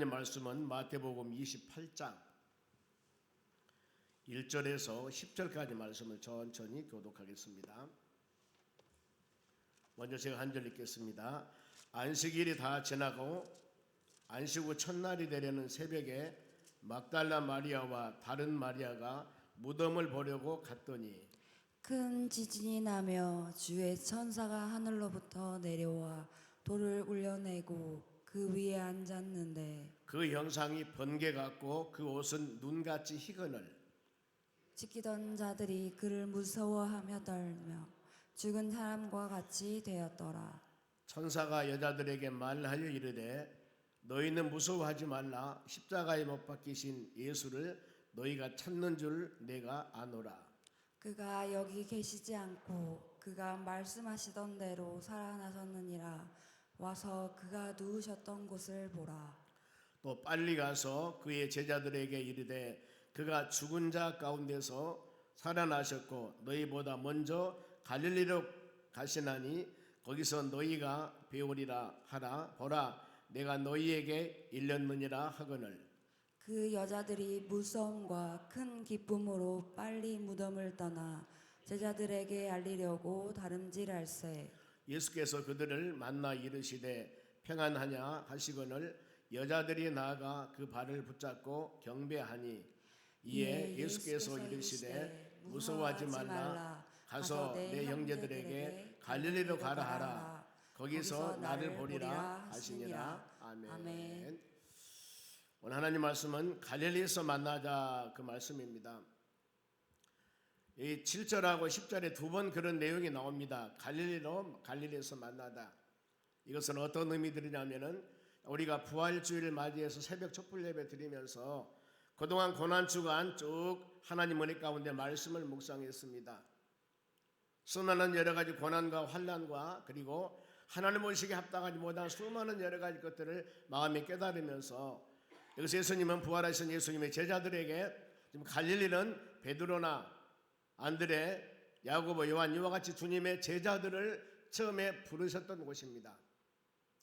말씀은 마태복음 28장 1절에서 10절까지 말씀을 천천히 교독하겠습니다. 먼저 제가 한 절 읽겠습니다. 안식일이 다 지나고 안식 후 첫날이 되려는 새벽에 막달라 마리아와 다른 마리아가 무덤을 보려고 갔더니 큰 지진이 나며 주의 천사가 하늘로부터 내려와 돌을 울려내고 그 위에 앉았는데 그 형상이 번개 같고 그 옷은 눈같이 희거늘 지키던 자들이 그를 무서워하며 떨며 죽은 사람과 같이 되었더라. 천사가 여자들에게 말하여 이르되 너희는 무서워하지 말라. 십자가에 못 박히신 예수를 너희가 찾는 줄 내가 아노라. 그가 여기 계시지 않고 그가 말씀하시던 대로 살아나셨느니라. 와서 그가 누우셨던 곳을 보라. 또 빨리 가서 그의 제자들에게 이르되 그가 죽은 자 가운데서 살아나셨고 너희보다 먼저 갈릴리로 가시나니 거기서 너희가 배우리라 하라. 보라 내가 너희에게 일렀느니라 하거늘. 그 여자들이 무서움과 큰 기쁨으로 빨리 무덤을 떠나 제자들에게 알리려고 다름질할세. 예수께서 그들을 만나 이르시되 평안하냐 하시거늘 여자들이 나아가 그 발을 붙잡고 경배하니 이에 예수께서 이르시되 무서워하지 말라. 가서 내 형제들에게 갈릴리로 가라 하라. 거기서 나를 보리라 하시니라. 아멘. 오늘 하나님 말씀은 갈릴리에서 만나자 그 말씀입니다. 이 7절하고 10절에 두 번 그런 내용이 나옵니다. 갈릴리에서 만나다. 이것은 어떤 의미들이냐면은 우리가 부활주일을 맞이해서 새벽 촛불 예배 드리면서 그동안 고난 주간 쭉 하나님 은혜 가운데 말씀을 묵상했습니다. 수많은 여러 가지 고난과 환난과 그리고 하나님 의식에 합당하지 못한 수많은 여러 가지 것들을 마음에 깨달으면서 여기서 예수님은 부활하신 예수님의 제자들에게 지금 갈릴리는 베드로나 안드레, 야고보, 요한 이와 같이 주님의 제자들을 처음에 부르셨던 곳입니다.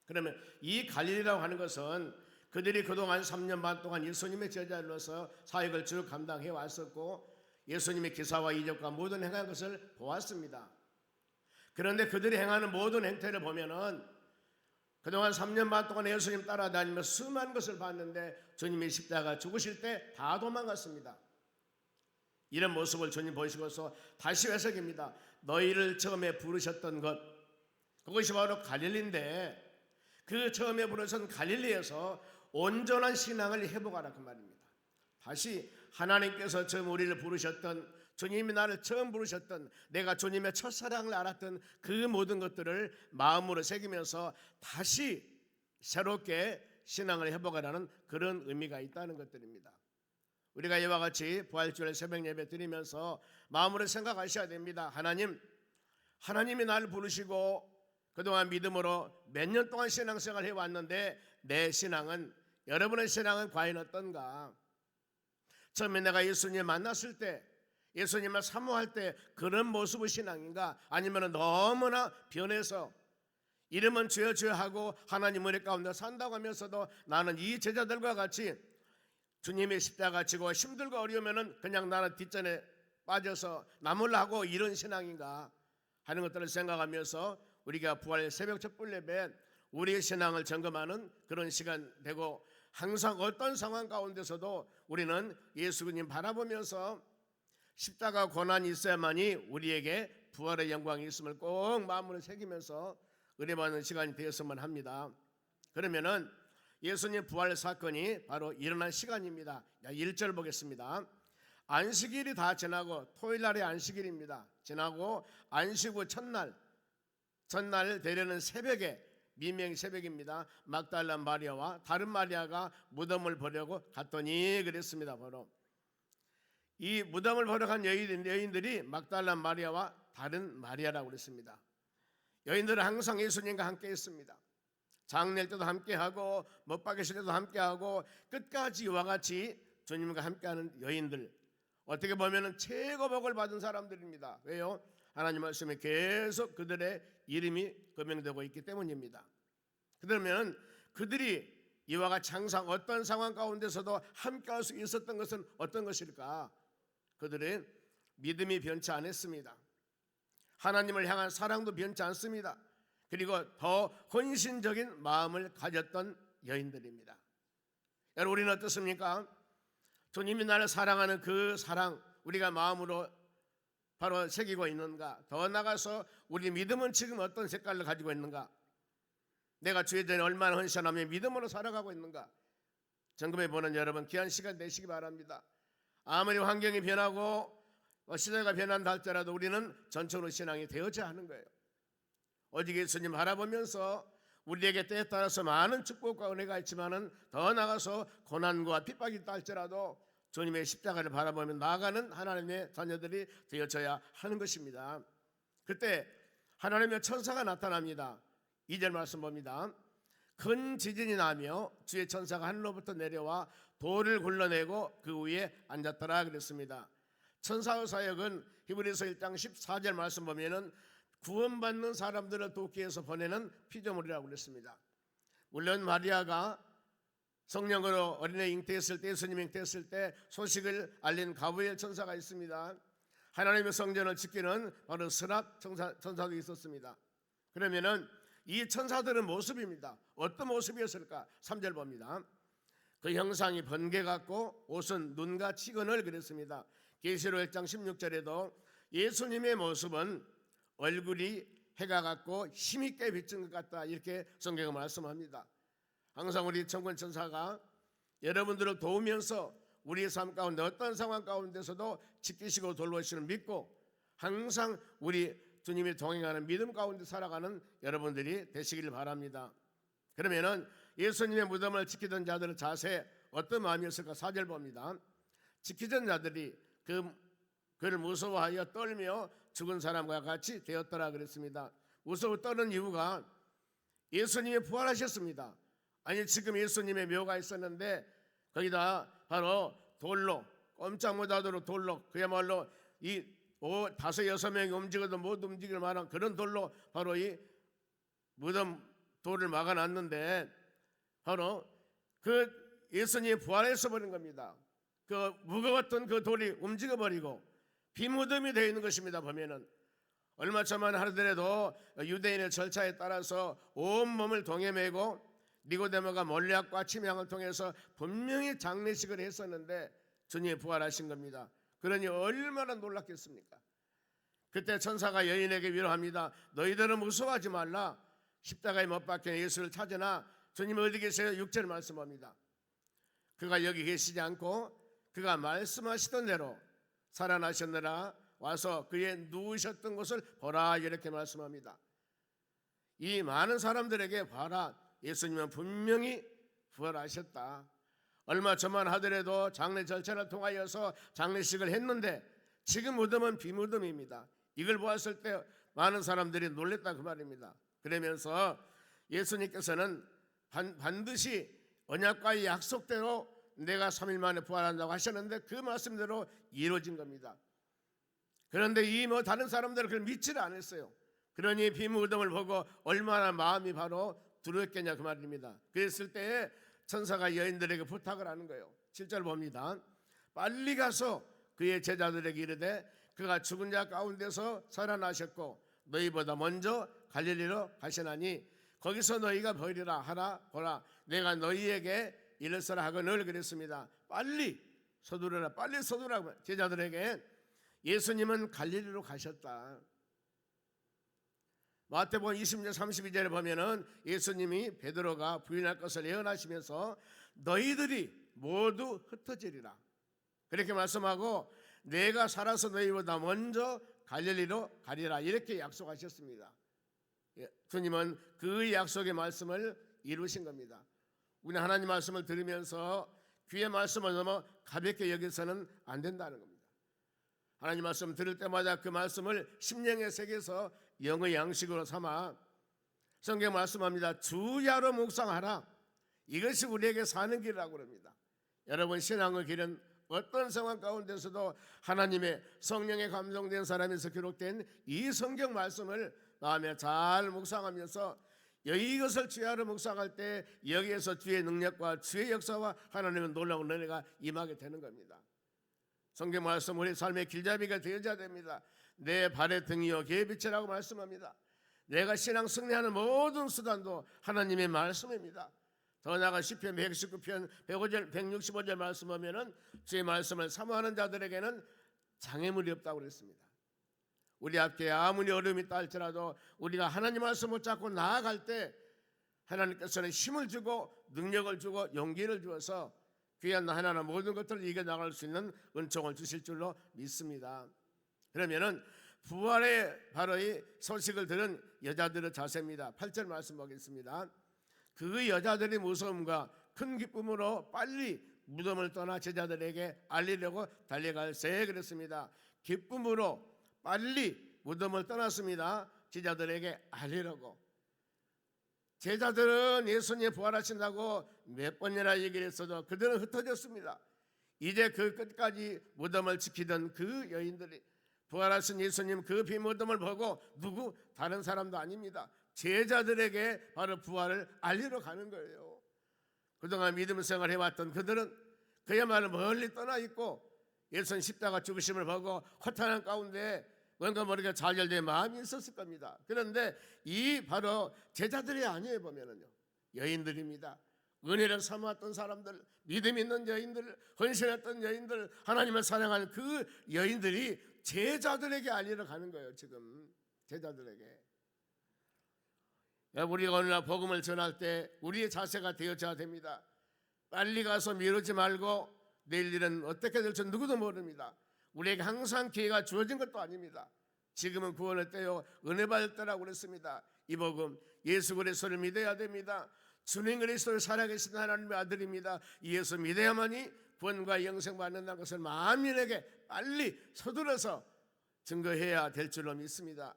그러면 이 갈릴리라고 하는 것은 그들이 그동안 3년 반 동안 예수님의 제자로서 사역을 쭉 감당해 왔었고 예수님의 기사와 이적과 모든 행한 것을 보았습니다. 그런데 그들이 행하는 모든 행태를 보면은 그동안 3년 반 동안 예수님 따라다니면서 수많은 것을 봤는데 주님이 십자가 죽으실 때 다 도망갔습니다. 이런 모습을 주님 보시고서 다시 회석입니다. 너희를 처음에 부르셨던 것 그것이 바로 갈릴리인데 그 처음에 부르신 갈릴리에서 온전한 신앙을 회복하라 그 말입니다. 다시 하나님께서 처음 우리를 부르셨던 주님이 나를 처음 부르셨던 내가 주님의 첫사랑을 알았던 그 모든 것들을 마음으로 새기면서 다시 새롭게 신앙을 회복하라는 그런 의미가 있다는 것들입니다. 우리가 이와 같이 부활주일 새벽 예배 드리면서 마음으로 생각하셔야 됩니다. 하나님이 나를 부르시고 그동안 믿음으로 몇 년 동안 신앙생활을 해왔는데 내 신앙은 여러분의 신앙은 과연 어떤가? 처음에 내가 예수님 만났을 때 예수님을 사모할 때 그런 모습의 신앙인가? 아니면 너무나 변해서 이름은 주여 주여 하고 하나님 은혜 가운데 산다고 하면서도 나는 이 제자들과 같이 주님의 십자가 지고 힘들고 어려우면 그냥 나는 뒷전에 빠져서 나몰라 하고 이런 신앙인가 하는 것들을 생각하면서 우리가 부활 새벽 촛불 예배 우리의 신앙을 점검하는 그런 시간 되고 항상 어떤 상황 가운데서도 우리는 예수님 바라보면서 십자가 고난이 있어야만이 우리에게 부활의 영광이 있음을 꼭 마음으로 새기면서 은혜받는 시간이 되었으면 합니다. 그러면은 예수님 부활 사건이 바로 일어난 시간입니다. 1절 보겠습니다. 안식일이 다 지나고 토요일날의 안식일입니다. 지나고 안식 후 첫날 되려는 새벽에 미명 새벽입니다. 막달라 마리아와 다른 마리아가 무덤을 보려고 갔더니 그랬습니다. 바로 이 무덤을 보러 간 여인들이 막달라 마리아와 다른 마리아라고 그랬습니다. 여인들은 항상 예수님과 함께 했습니다. 장례 때도 함께하고 못 박으실 때도 함께하고 끝까지 이와 같이 주님과 함께하는 여인들 어떻게 보면 최고 복을 받은 사람들입니다. 왜요? 하나님 말씀에 계속 그들의 이름이 거명되고 있기 때문입니다. 그러면 그들이 이와 같이 항상 어떤 상황 가운데서도 함께할 수 있었던 것은 어떤 것일까? 그들은 믿음이 변치 않았습니다. 하나님을 향한 사랑도 변치 않습니다. 그리고 더 헌신적인 마음을 가졌던 여인들입니다. 여러분, 우리는 어떻습니까? 주님이 나를 사랑하는 그 사랑 우리가 마음으로 바로 새기고 있는가? 더 나아가서 우리 믿음은 지금 어떤 색깔을 가지고 있는가? 내가 주의 전에 얼마나 헌신하며 믿음으로 살아가고 있는가? 점검해 보는 여러분, 귀한 시간 내시기 바랍니다. 아무리 환경이 변하고 시대가 변한다 할지라도 우리는 전천후 신앙이 되어져야 하는 거예요. 오직 예수님 바라보면서 우리에게 때에 따라서 많은 축복과 은혜가 있지만은 더 나아가서 고난과 핍박이 있다 할지라도 주님의 십자가를 바라보며 나아가는 하나님의 자녀들이 되어져야 하는 것입니다. 그때 하나님의 천사가 나타납니다. 2절 말씀 봅니다. 큰 지진이 나며 주의 천사가 하늘로부터 내려와 돌을 굴러내고 그 위에 앉았더라 그랬습니다. 천사의 사역은 히브리서 1장 14절 말씀 보면은 구원받는 사람들을 돕기 위해서 보내는 피조물이라고 그랬습니다. 물론 마리아가 성령으로 어린애 잉태했을 때, 예수님 잉태했을 때 소식을 알린 가브리엘 천사가 있습니다. 하나님의 성전을 지키는 바로 스랍 천사도 있었습니다. 그러면은 이 천사들은 모습입니다. 어떤 모습이었을까? 3절 봅니다. 그 형상이 번개 같고 옷은 눈과 치근을 그랬습니다. 계시록 1장 16절에도 예수님의 모습은 얼굴이 해가 같고 힘있게 비친 것 같다 이렇게 성경은 말씀합니다. 항상 우리 천군 천사가 여러분들을 도우면서 우리의 삶 가운데 어떤 상황 가운데서도 지키시고 돌보시는 믿고 항상 우리 주님이 동행하는 믿음 가운데 살아가는 여러분들이 되시길 바랍니다. 그러면은 예수님의 무덤을 지키던 자들의 자세 어떤 마음이었을까? 4절 봅니다. 지키던 자들이 그를 무서워하여 떨며 죽은 사람과 같이 되었더라 그랬습니다. 무서워 떠는 이유가 예수님이 부활하셨습니다. 아니 지금 예수님의 묘가 있었는데 거기다 바로 돌로 꼼짝 못하도록 돌로 그야말로 이 5-6명이 움직여도 못 움직일 만한 그런 돌로 바로 이 무덤 돌을 막아놨는데 바로 그 예수님이 부활해서 버린 겁니다. 그 무거웠던 그 돌이 움직여버리고 비무덤이 되어 있는 것입니다. 보면은 얼마 전만 하더라도 유대인의 절차에 따라서 온 몸을 동에 메고 니고데모가 몰약과 침향을 통해서 분명히 장례식을 했었는데 주님이 부활하신 겁니다. 그러니 얼마나 놀랐겠습니까? 그때 천사가 여인에게 위로합니다. 너희들은 무서워하지 말라. 십자가에 못 박힌 예수를 찾으나 주님 어디 계세요? 6절 말씀합니다. 그가 여기 계시지 않고 그가 말씀하시던 대로 살아나셨느라 와서 그의 누우셨던 곳을 보라 이렇게 말씀합니다. 이 많은 사람들에게 봐라, 예수님은 분명히 부활하셨다. 얼마 전만 하더라도 장례 절차를 통하여서 장례식을 했는데 지금 무덤은 비무덤입니다. 이걸 보았을 때 많은 사람들이 놀랬다 그 말입니다. 그러면서 예수님께서는 반드시 언약과의 약속대로 내가 3일 만에 부활한다고 하셨는데 그 말씀대로 이루어진 겁니다. 그런데 이 다른 사람들은 그걸 믿지를 않았어요. 그러니 비무덤을 보고 얼마나 마음이 바로 두려웠겠냐 그 말입니다. 그랬을 때에 천사가 여인들에게 부탁을 하는 거예요. 7절 봅니다. 빨리 가서 그의 제자들에게 이르되 그가 죽은 자 가운데서 살아나셨고 너희보다 먼저 갈릴리로 가시나니 거기서 너희가 보리라 하라. 보라 내가 너희에게 이르서라 하거늘 그랬습니다. 빨리 서두르라, 빨리 서두르라. 제자들에게 예수님은 갈릴리로 가셨다. 마태복음 20장 32절에 보면은 예수님이 베드로가 부인할 것을 예언하시면서 너희들이 모두 흩어지리라 그렇게 말씀하고 내가 살아서 너희보다 먼저 갈릴리로 가리라 이렇게 약속하셨습니다. 주님은 그 약속의 말씀을 이루신 겁니다. 우리 하나님 말씀을 들으면서 귀의 말씀을 너무 가볍게 여기서는 안 된다는 겁니다. 하나님 말씀 들을 때마다 그 말씀을 심령에 새겨서 영의 양식으로 삼아 성경 말씀합니다. 주야로 묵상하라. 이것이 우리에게 사는 길이라고 합니다. 여러분 신앙의 길은 어떤 상황 가운데서도 하나님의 성령에 감동된 사람에서 기록된 이 성경 말씀을 마음에 잘 묵상하면서 이것을 주야로 묵상할 때 여기에서 주의 능력과 주의 역사와 하나님의 놀라운 은혜가 임하게 되는 겁니다. 성경 말씀 우리 삶의 길잡이가 되어야 됩니다. 내 발의 등이요 기의 빛이라고 말씀합니다. 내가 신앙 승리하는 모든 수단도 하나님의 말씀입니다. 더 나아가 시편 119편 165절 말씀하면은 주의 말씀을 사모하는 자들에게는 장애물이 없다고 그랬습니다. 우리 앞에 아무리 어려움이 있다 할지라도 우리가 하나님 말씀 붙잡고 나아갈 때 하나님께서는 힘을 주고 능력을 주고 용기를 주어서 귀한 하나님 모든 것들을 이겨나갈 수 있는 은총을 주실 줄로 믿습니다. 그러면은 부활의 바로 이 소식을 들은 여자들의 자세입니다. 8절 말씀 보겠습니다. 그 여자들의 무서움과 큰 기쁨으로 빨리 무덤을 떠나 제자들에게 알리려고 달려갈세 그랬습니다. 기쁨으로 빨리 무덤을 떠났습니다. 제자들에게 알리려고. 제자들은 예수님 부활하신다고 몇 번이나 얘기를 했어도 그들은 흩어졌습니다. 이제 그 끝까지 무덤을 지키던 그 여인들이 부활하신 예수님 그 비무덤을 보고 누구 다른 사람도 아닙니다. 제자들에게 바로 부활을 알리러 가는 거예요. 그동안 믿음 생활을 해왔던 그들은 그야말로 멀리 떠나 있고 예수님 십자가 죽으심을 보고 허탄한 가운데 뭔가 모르게 좌절된 마음이 있었을 겁니다. 그런데 이 바로 제자들이 아니에요. 보면은요 여인들입니다. 은혜를 삼았던 사람들, 믿음 있는 여인들, 헌신했던 여인들, 하나님을 사랑하는 그 여인들이 제자들에게 알리러 가는 거예요. 지금 제자들에게. 우리가 오늘날 복음을 전할 때 우리의 자세가 되어져야 됩니다. 빨리 가서 미루지 말고 내일 일은 어떻게 될지 누구도 모릅니다. 우리에게 항상 기회가 주어진 것도 아닙니다. 지금은 구원의 때요 은혜 받을 때라고 그랬습니다. 이 복음 예수 그리스도를 믿어야 됩니다. 주님 그리스도를 살아계신 하나님의 아들입니다. 예수 믿어야만이 구원과 영생 받는다는 것을 만민에게 빨리 서둘러서 증거해야 될 줄로 믿습니다.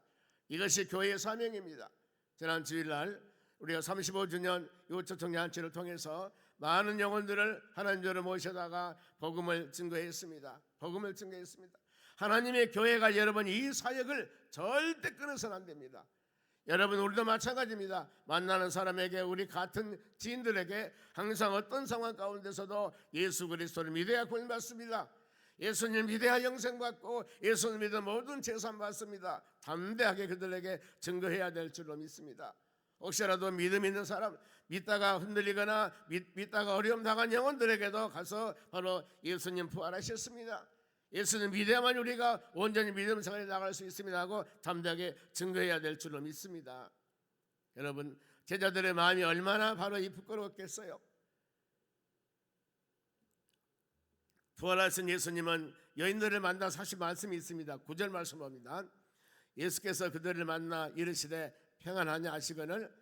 이것이 교회의 사명입니다. 지난 주일날 우리가 35주년 이웃초청잔치를 통해서 많은 영혼들을 하나님께로 모셔다가 복음을 증거했습니다. 복음을 증거했습니다. 하나님의 교회가 여러분 이 사역을 절대 끊어서는 안 됩니다. 여러분 우리도 마찬가지입니다. 만나는 사람에게 우리 같은 지인들에게 항상 어떤 상황 가운데서도 예수 그리스도를 믿어야 구원받습니다. 예수님 믿어야 영생받고 예수님 믿어 모든 재산 받습니다. 담대하게 그들에게 증거해야 될 줄로 믿습니다. 혹시라도 믿음 있는 사람, 믿다가 흔들리거나 믿다가 어려움 당한 영혼들에게도 가서 바로 예수님 부활하셨습니다. 예수님 믿어야만 우리가 온전히 믿음 생활에 나갈 수 있습니다 하고 담대하게 증거해야 될 줄로 믿습니다. 여러분 제자들의 마음이 얼마나 바로 이 부끄러웠겠어요. 부활하신 예수님은 여인들을 만나 사실 말씀이 있습니다. 9절 말씀합니다. 예수께서 그들을 만나 이르시되 평안하냐 하시거늘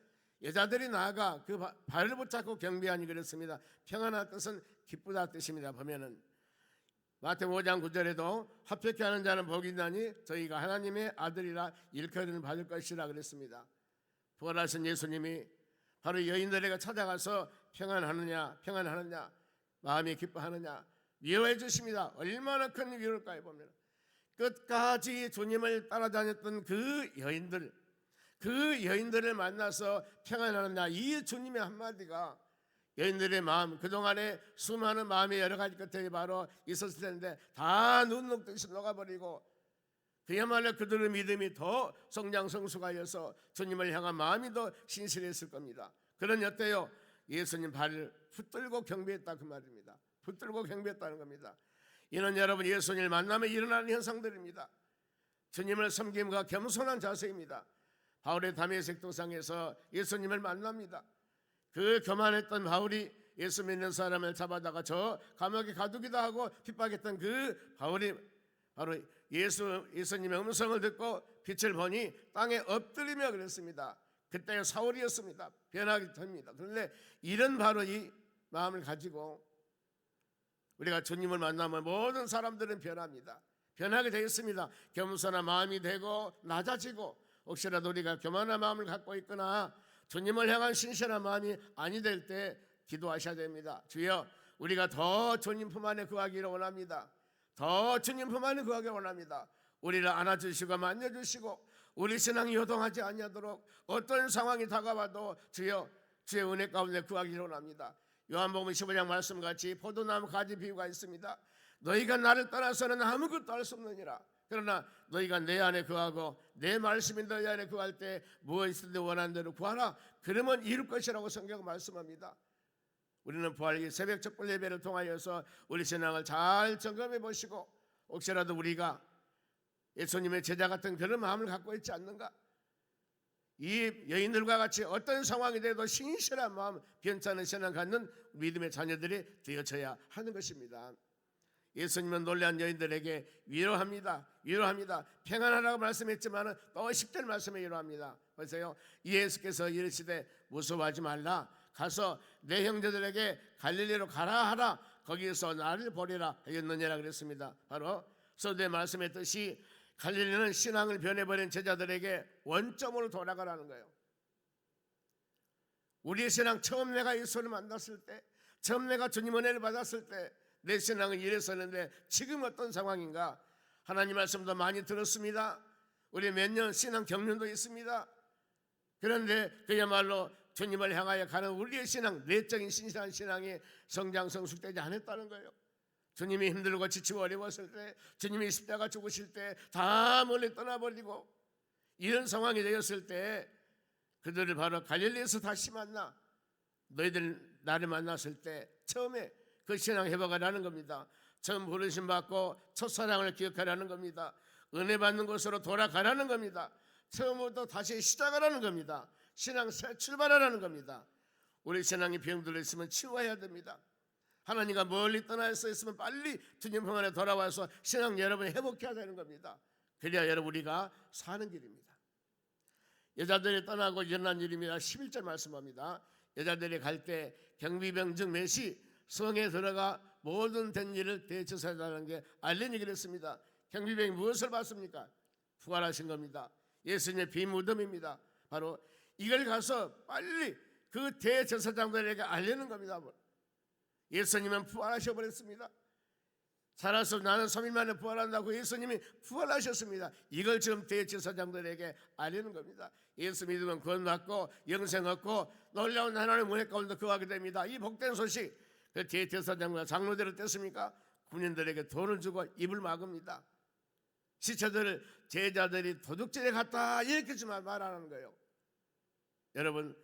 여자들이 나아가 그 발을 붙잡고 경배하니 그랬습니다. 평안한 뜻은 기쁘다 뜻입니다. 보면은 마태복음 5장 9절에도 합격케 하는 자는 복이 있나니 저희가 하나님의 아들이라 일컬음을 받을 것이라 그랬습니다. 부활하신 예수님이 바로 여인들에게 찾아가서 평안하느냐 평안하느냐 마음이 기뻐하느냐 위로해 주십니다. 얼마나 큰 위로일까요? 보면 끝까지 주님을 따라다녔던 그 여인들을 만나서 평안하느냐 이 주님의 한마디가 여인들의 마음 그동안에 수많은 마음의 여러 가지 끝에 바로 있었을 텐데 다 눈 녹듯이 녹아버리고 그야말로 그들의 믿음이 더 성장성숙하여서 주님을 향한 마음이 더 신실했을 겁니다. 그런 어때요? 예수님 발을 붙들고 경배했다 그 말입니다. 붙들고 경배했다는 겁니다. 이는 여러분 예수님을 만나면 일어나는 현상들입니다. 주님을 섬김과 겸손한 자세입니다. 바울의 다메섹 도상에서 예수님을 만납니다. 그 교만했던 바울이 예수 믿는 사람을 잡아다가 저 감옥에 가두기도 하고 핍박했던 그 바울이 바로 예수님의 음성을 듣고 빛을 보니 땅에 엎드리며 그랬습니다. 그때 사울이었습니다. 변하게 됩니다. 그런데 이런 바로 이 마음을 가지고 우리가 주님을 만나면 모든 사람들은 변합니다. 변하게 되겠습니다. 겸손한 마음이 되고 낮아지고 혹시라도 우리가 교만한 마음을 갖고 있거나 주님을 향한 신실한 마음이 아니 될 때 기도하셔야 됩니다. 주여 우리가 더 주님 품 안에 거하기를 원합니다. 더 주님 품 안에 거하기를 원합니다. 우리를 안아주시고 만져주시고 우리 신앙이 요동하지 아니하도록 어떤 상황이 다가와도 주여 주의 은혜 가운데 구하기를 원합니다. 요한복음 15장 말씀같이 포도나무 가지 비유가 있습니다. 너희가 나를 떠나서는 아무것도 할 수 없느니라. 그러나 너희가 내 안에 거하고 내 말씀이 너희 안에 거할 때 무엇이든지 원하는 대로 구하라. 그러면 이룰 것이라고 성경은 말씀합니다. 우리는 부활기 새벽 촛불 예배를 통하여서 우리 신앙을 잘 점검해 보시고 혹시라도 우리가 예수님의 제자 같은 그런 마음을 갖고 있지 않는가? 이 여인들과 같이 어떤 상황이 돼도 신실한 마음, 변찮은 신앙 갖는 믿음의 자녀들이 되어져야 하는 것입니다. 예수님은 놀란 여인들에게 위로합니다. 평안하라고 말씀했지만 또 10절 말씀에 위로합니다. 보세요. 예수께서 이르시되 무서워하지 말라. 가서 내 형제들에게 갈릴리로 가라 하라. 거기에서 나를 보리라 하였느니라 그랬습니다. 바로 서두에 말씀했듯이 갈릴리는 신앙을 변해버린 제자들에게 원점으로 돌아가라는 거예요. 우리의 신앙 처음 내가 예수를 만났을 때, 처음 내가 주님 은혜를 받았을 때 내 신앙은 이랬었는데 지금 어떤 상황인가? 하나님 말씀도 많이 들었습니다. 우리 몇 년 신앙 경륜도 있습니다. 그런데 그야말로 주님을 향하여 가는 우리의 신앙, 내적인 신실한 신앙이 성장 성숙되지 않았다는 거예요. 주님이 힘들고 지치고 어려웠을 때, 주님이 십자가 죽으실 때 다 멀리 떠나버리고 이런 상황이 되었을 때 그들을 바로 갈릴리에서 다시 만나 너희들 나를 만났을 때 처음에 그 신앙 회복하라는 겁니다. 처음 부르심 받고 첫사랑을 기억하라는 겁니다. 은혜 받는 곳으로 돌아가라는 겁니다. 처음부터 다시 시작하라는 겁니다. 신앙 새 출발하라는 겁니다. 우리 신앙이 병들어 있으면 치유해야 됩니다. 하나님과 멀리 떠나 있으면 빨리 주님 품안에 돌아와서 신앙 여러분이 회복해야 되는 겁니다. 그래야 여러분 우리가 사는 길입니다. 여자들이 떠나고 일어난 일입니다. 11절 말씀합니다. 여자들이 갈 때 경비병 즉 맷이 성에 들어가 모든 된 일을 대처하다는 게 알리니 그랬습니다. 경비병이 무엇을 봤습니까? 부활하신 겁니다. 예수님의 비무덤입니다. 바로 이걸 가서 빨리 그 대제사장들에게 알리는 겁니다. 예수님은 부활하셔 버렸습니다. 살아서 나는 3일 만에 부활한다고 예수님이 부활하셨습니다. 이걸 지금 대제사장들에게 알리는 겁니다. 예수 믿으면 구원받고 영생 얻고 놀라운 하나님의 은혜 가운데 거하게 됩니다. 이 복된 소식 그 대제사장과 장로들을 뗐습니까? 군인들에게 돈을 주고 입을 막읍니다. 시체들을 제자들이 도둑질에 갔다 이렇게 좀 말하는 거예요. 여러분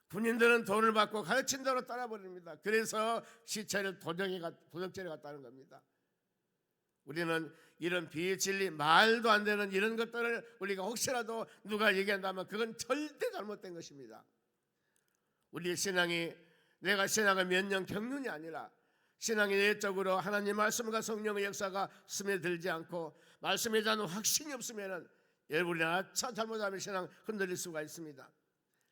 군인들은 돈을 받고 가르친 대로 따라버립니다. 그래서 시체를 도둑질에 갔다는 겁니다. 우리는 이런 비진리 말도 안 되는 이런 것들을 우리가 혹시라도 누가 얘기한다면 그건 절대 잘못된 것입니다. 우리의 신앙이 내가 신앙을 몇 년 경륜이 아니라 신앙이 내적으로 하나님 말씀과 성령의 역사가 스며들지 않고 말씀에 대한 확신이 없으면 여러분이 아차 잘못하면 신앙 흔들릴 수가 있습니다.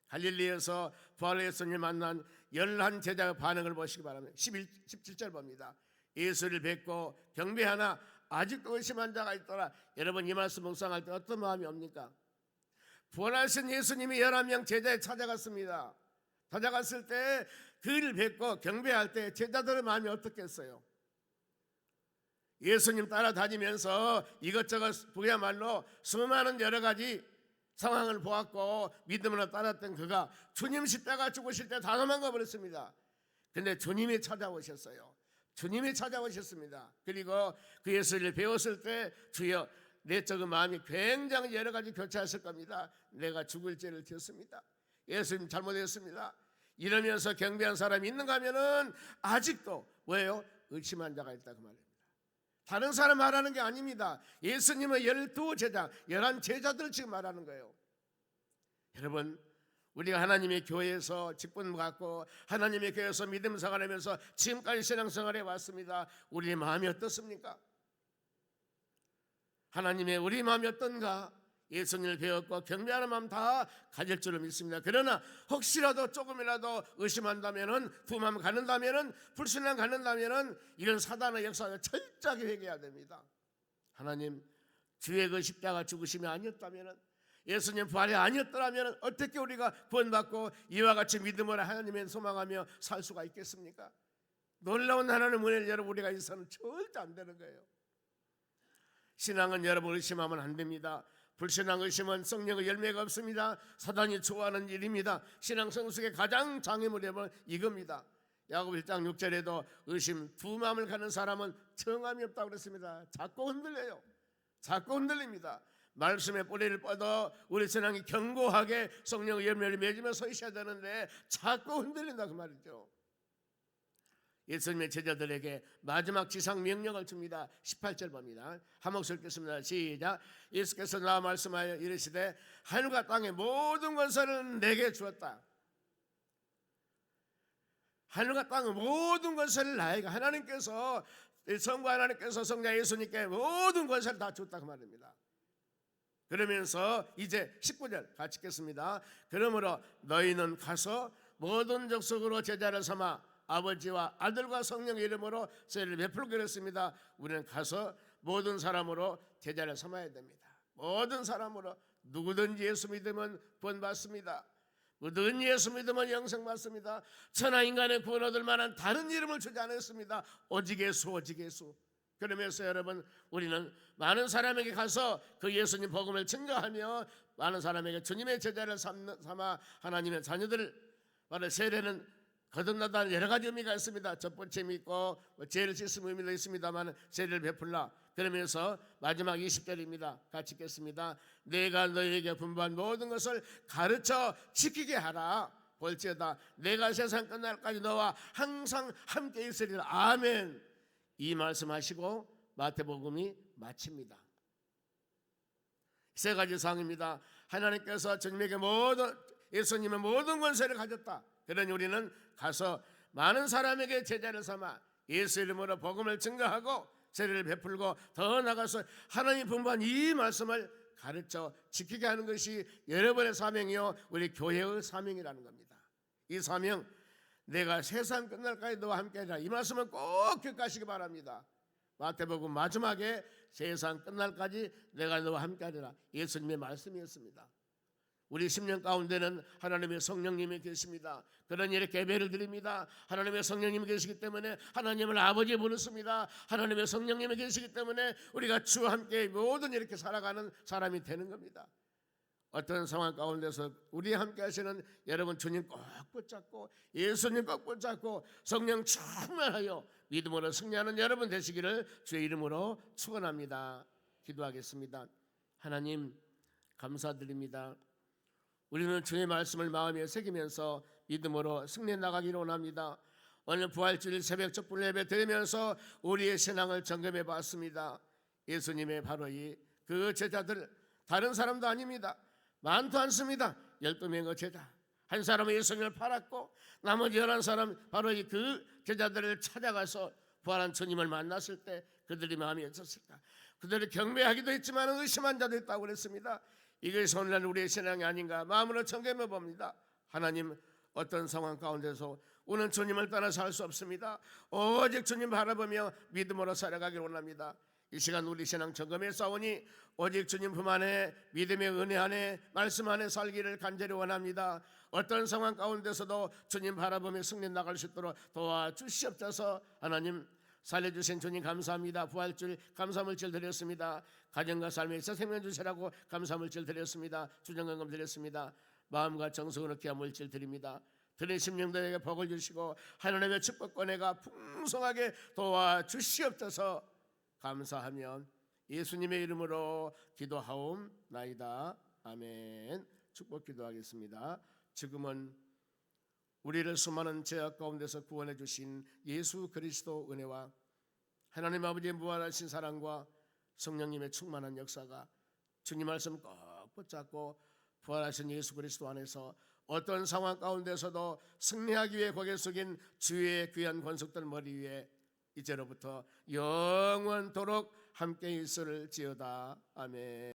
갈릴리에서 부활의 예수님 만난 11 제자의 반응을 보시기 바랍니다. 17절 봅니다. 예수를 뵙고 경배하나 아직도 의심한 자가 있더라. 여러분 이 말씀 묵상할 때 어떤 마음이 옵니까? 부활하신 예수님이 11명 제자에 찾아갔습니다. 찾아갔을 때 그를 뵙고 경배할 때 제자들의 마음이 어떻겠어요? 예수님 따라다니면서 이것저것 그야말로 수많은 여러 가지 상황을 보았고 믿음으로 따랐던 그가 주님 십자가 죽으실 때 다 도망가 버렸습니다. 그런데 주님이 찾아오셨어요. 주님이 찾아오셨습니다. 그리고 그 예수를 배웠을 때 주여 내적인 마음이 굉장히 여러 가지 교차했을 겁니다. 내가 죽을 죄를 지었습니다. 예수님 잘못했습니다. 이러면서 경배한 사람이 있는가 하면은 아직도 뭐예요? 의심한 자가 있다 그 말입니다. 다른 사람 말하는 게 아닙니다. 예수님의 12제자, 11제자들 지금 말하는 거예요. 여러분 우리가 하나님의 교회에서 직분 갖고 하나님의 교회에서 믿음 생활하면서 지금까지 신앙생활해 왔습니다. 우리의 마음이 어떻습니까? 하나님의 우리 마음이 어떤가? 예수님을 배웠고 경배하는 마음 다 가질 줄을 믿습니다. 그러나 혹시라도 조금이라도 의심한다면은 두 마음 갖는다면은 불신앙 갖는다면은 이런 사단의 역사를 철저하게 회개해야 됩니다. 하나님 주의 그 십자가 죽으심이 아니었다면은 예수님 부활이 아니었더라면 어떻게 우리가 구원받고 이와 같이 믿음으로 하나님의 소망하며 살 수가 있겠습니까? 놀라운 하나님의 은혜를 여러분 우리가 있어서는 절대 안 되는 거예요. 신앙은 여러분 의심하면 안 됩니다. 불신앙 의심은 성령의 열매가 없습니다. 사단이 좋아하는 일입니다. 신앙 성숙의 가장 장애물이 이겁니다. 야고보 1장 6절에도 의심 두 마음을 가는 사람은 정함이 없다고 그랬습니다. 자꾸 흔들려요. 자꾸 흔들립니다. 말씀의 뿌리를 뻗어 우리 신앙이 견고하게 성령의 열매를 맺으며 서 있어야 되는데 자꾸 흔들린다 그 말이죠. 예수님의 제자들에게 마지막 지상 명령을 줍니다. 18절 봅니다. 한 목소리 읽겠습니다. 시작. 예수께서 나와 말씀하여 이르시되 하늘과 땅의 모든 것을 내게 주었다. 하늘과 땅의 모든 것을 나에게 하나님께서 성부 하나님께서 성자 예수님께 모든 것을 다 줬다 그 말입니다. 그러면서 이제 19절 같이 읽겠습니다. 그러므로 너희는 가서 모든 족속으로 제자를 삼아 아버지와 아들과 성령의 이름으로 세례를 베풀고 그랬습니다. 우리는 가서 모든 사람으로 제자를 삼아야 됩니다. 모든 사람으로 누구든지 예수 믿으면 구원 받습니다. 누구든지 예수 믿으면 영생 받습니다. 천하 인간의 구원 얻을 만한 다른 이름을 주지 않았습니다. 오직 예수, 오직 예수. 그러면서 여러분 우리는 많은 사람에게 가서 그 예수님 복음을 증거하며 많은 사람에게 주님의 제자를 삼아 하나님의 자녀들 말을 세례는 거듭나다는 여러 가지 의미가 있습니다. 첫 번째 믿고 죄를 씻는 의미도 있습니다만 세례를 베풀라. 그러면서 마지막 20절입니다. 같이 읽겠습니다. 내가 너희에게 분부한 모든 것을 가르쳐 지키게 하라. 볼지어다 내가 세상 끝날까지 너와 항상 함께 있으리라. 아멘. 이 말씀하시고 마태복음이 마칩니다. 세 가지 사항입니다. 하나님께서 주님에게 예수님의 모든 권세를 가졌다. 그러니 우리는 가서 많은 사람에게 제자를 삼아 예수 이름으로 복음을 증거하고 세례를 베풀고 더 나가서 하나님 분부한 이 말씀을 가르쳐 지키게 하는 것이 여러분의 사명이요 우리 교회의 사명이라는 겁니다. 이 사명 내가 세상 끝날까지 너와 함께하리라. 이 말씀은 꼭 기억하시기 바랍니다. 마태복음 마지막에 세상 끝날까지 내가 너와 함께하리라. 예수님의 말씀이었습니다. 우리 10년 가운데는 하나님의 성령님이 계십니다. 그런 일에 예배를 드립니다. 하나님의 성령님이 계시기 때문에 하나님을 아버지 부르습니다. 하나님의 성령님이 계시기 때문에 우리가 주와 함께 모든 이렇게 살아가는 사람이 되는 겁니다. 어떤 상황 가운데서 우리와 함께 하시는 여러분 주님 꼭 붙잡고 예수님 꼭 붙잡고 성령 충만하여 믿음으로 승리하는 여러분 되시기를 주의 이름으로 축원합니다. 기도하겠습니다. 하나님 감사드립니다. 우리는 주의 말씀을 마음에 새기면서 믿음으로 승리해 나가기를 원합니다. 오늘 부활주일 새벽 촛불 예배 드리면서 우리의 신앙을 점검해 봤습니다. 예수님의 바로 그 제자들 다른 사람도 아닙니다. 많도 않습니다. 12명의 제자 한 사람은 예수님을 팔았고 나머지 11사람 바로 그 제자들을 찾아가서 부활한 주님을 만났을 때 그들이 마음이 어떻을까? 그들을 경배하기도 했지만 의심한 자도 있다고 그랬습니다. 이것이 오늘날 우리의 신앙이 아닌가 마음으로 점검해 봅니다. 하나님 어떤 상황 가운데서 우리는 주님을 떠나서 할 수 없습니다. 오직 주님 바라보며 믿음으로 살아가기를 원합니다. 이 시간 우리 신앙 점검에 싸우니 오직 주님 품 안에 믿음의 은혜 안에 말씀 안에 살기를 간절히 원합니다. 어떤 상황 가운데서도 주님 바라보며 승리 나갈 수 있도록 도와주시옵소서. 하나님 살려주신 주님 감사합니다. 부활주일 감사물질 드렸습니다. 가정과 삶에 있어 생명 주시라고 감사물질 드렸습니다. 주정금금 드렸습니다. 마음과 정성으로 귀한 물질 드립니다. 드린 심령들에게 복을 주시고 하나님의 축복권회가 풍성하게 도와주시옵소서. 감사하며 예수님의 이름으로 기도하옵나이다. 아멘. 축복 기도하겠습니다. 지금은 우리를 수많은 죄악 가운데서 구원해 주신 예수 그리스도 은혜와 하나님 아버지의 무한하신 사랑과 성령님의 충만한 역사가 주님 말씀 꼭 붙잡고 부활하신 예수 그리스도 안에서 어떤 상황 가운데서도 승리하기 위해 고개 숙인 주의 귀한 권속들 머리 위에 이제로부터 영원토록 함께 있을지어다. 아멘.